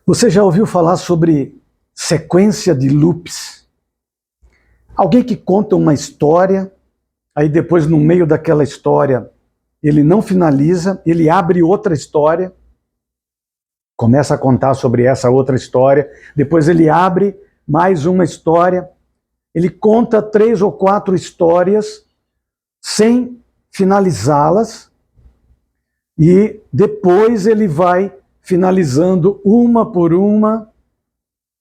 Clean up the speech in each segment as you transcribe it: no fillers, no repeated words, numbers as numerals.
Você já ouviu falar sobre sequência de loops? Alguém que conta uma história, aí depois no meio daquela história ele não finaliza, ele abre outra história, começa a contar sobre essa outra história, depois ele abre mais uma história, ele conta 3 ou 4 histórias sem finalizá-las e depois ele vai finalizando uma por uma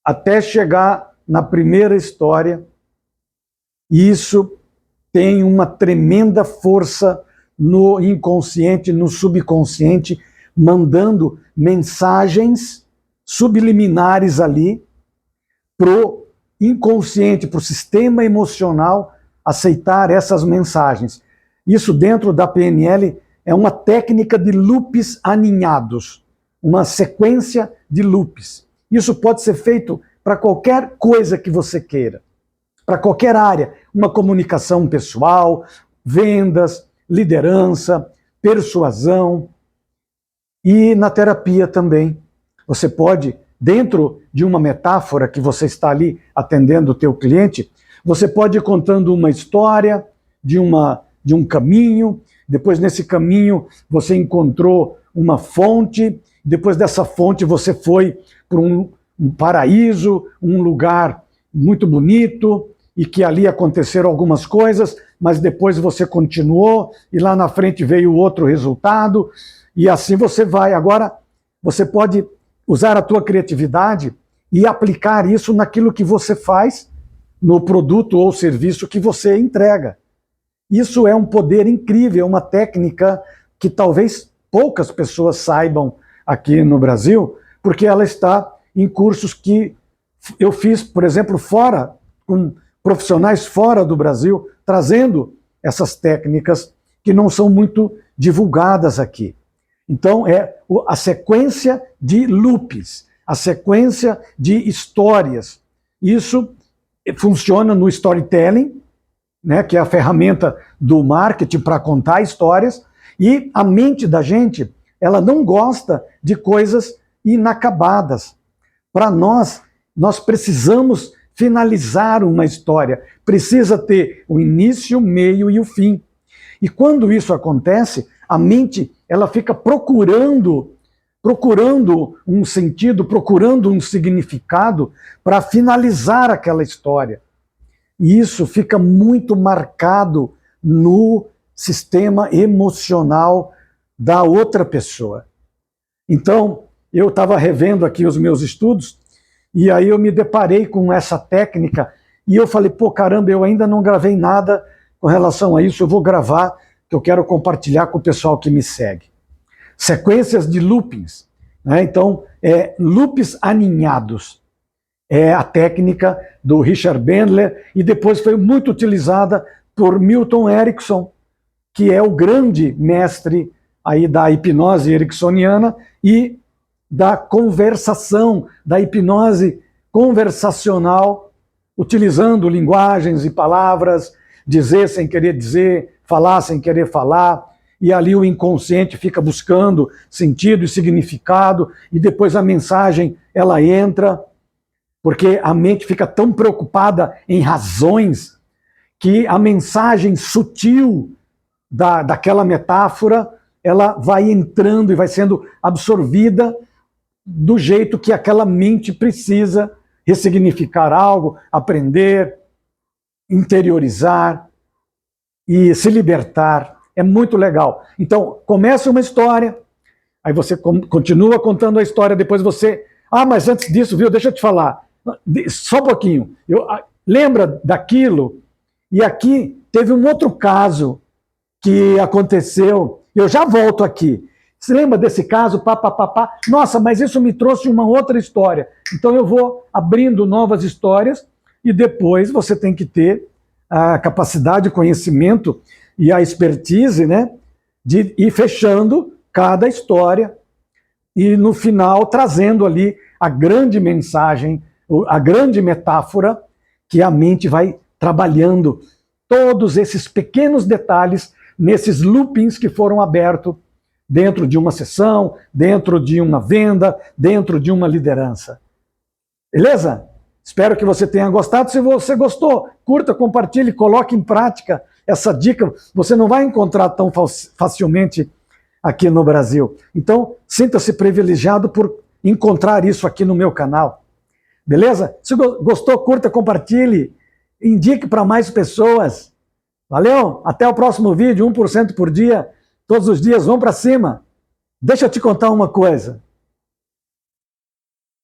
até chegar na primeira história. E isso tem uma tremenda força no inconsciente, no subconsciente, mandando mensagens subliminares ali pro inconsciente, pro sistema emocional aceitar essas mensagens. Isso dentro da PNL é uma técnica de loops aninhados, uma sequência de loops. Isso pode ser feito para qualquer coisa que você queira, para qualquer área, uma comunicação pessoal, vendas, liderança, persuasão e na terapia também. Você pode, dentro de uma metáfora que você está ali atendendo o teu cliente, você pode ir contando uma história de um caminho, depois nesse caminho você encontrou uma fonte, depois dessa fonte você foi para um paraíso, um lugar muito bonito, e que ali aconteceram algumas coisas, mas depois você continuou, e lá na frente veio outro resultado, e assim você vai. Agora, você pode usar a tua criatividade e aplicar isso naquilo que você faz, no produto ou serviço que você entrega. Isso é um poder incrível, uma técnica que talvez poucas pessoas saibam aqui no Brasil, porque ela está em cursos que eu fiz, por exemplo, fora, com profissionais fora do Brasil, trazendo essas técnicas que não são muito divulgadas aqui. Então, é a sequência de loops, a sequência de histórias. Isso funciona no storytelling, né, que é a ferramenta do marketing para contar histórias, e a mente da gente, ela não gosta de coisas inacabadas. Para nós precisamos finalizar uma história, precisa ter o início, o meio e o fim. E quando isso acontece, a mente ela fica procurando um sentido, procurando um significado para finalizar aquela história. E isso fica muito marcado no sistema emocional da outra pessoa. Então, eu estava revendo aqui os meus estudos, e aí eu me deparei com essa técnica, e eu falei, pô, caramba, eu ainda não gravei nada com relação a isso, eu vou gravar, que eu quero compartilhar com o pessoal que me segue. Sequências de loopings, né? Então, loops aninhados. É a técnica do Richard Bandler, e depois foi muito utilizada por Milton Erickson, que é o grande mestre aí da hipnose ericksoniana e da conversação, da hipnose conversacional, utilizando linguagens e palavras, dizer sem querer dizer, falar sem querer falar, e ali o inconsciente fica buscando sentido e significado, e depois a mensagem ela entra, porque a mente fica tão preocupada em razões que a mensagem sutil daquela metáfora ela vai entrando e vai sendo absorvida do jeito que aquela mente precisa ressignificar algo, aprender, interiorizar e se libertar. É muito legal. Então, começa uma história, aí você continua contando a história, depois você... Ah, mas antes disso, viu, deixa eu te falar. Só um pouquinho. Lembra daquilo? E aqui teve um outro caso que aconteceu. Eu já volto aqui. Você lembra desse caso? Nossa, mas isso me trouxe uma outra história. Então eu vou abrindo novas histórias e depois você tem que ter a capacidade, o conhecimento e a expertise, né, de ir fechando cada história e no final trazendo ali a grande mensagem, a grande metáfora que a mente vai trabalhando todos esses pequenos detalhes nesses loopings que foram abertos dentro de uma sessão, dentro de uma venda, dentro de uma liderança. Beleza? Espero que você tenha gostado. Se você gostou, curta, compartilhe, coloque em prática essa dica. Você não vai encontrar tão facilmente aqui no Brasil. Então, sinta-se privilegiado por encontrar isso aqui no meu canal. Beleza? Se gostou, curta, compartilhe, indique para mais pessoas. Valeu? Até o próximo vídeo, 1% por dia. Todos os dias, vão para cima. Deixa eu te contar uma coisa.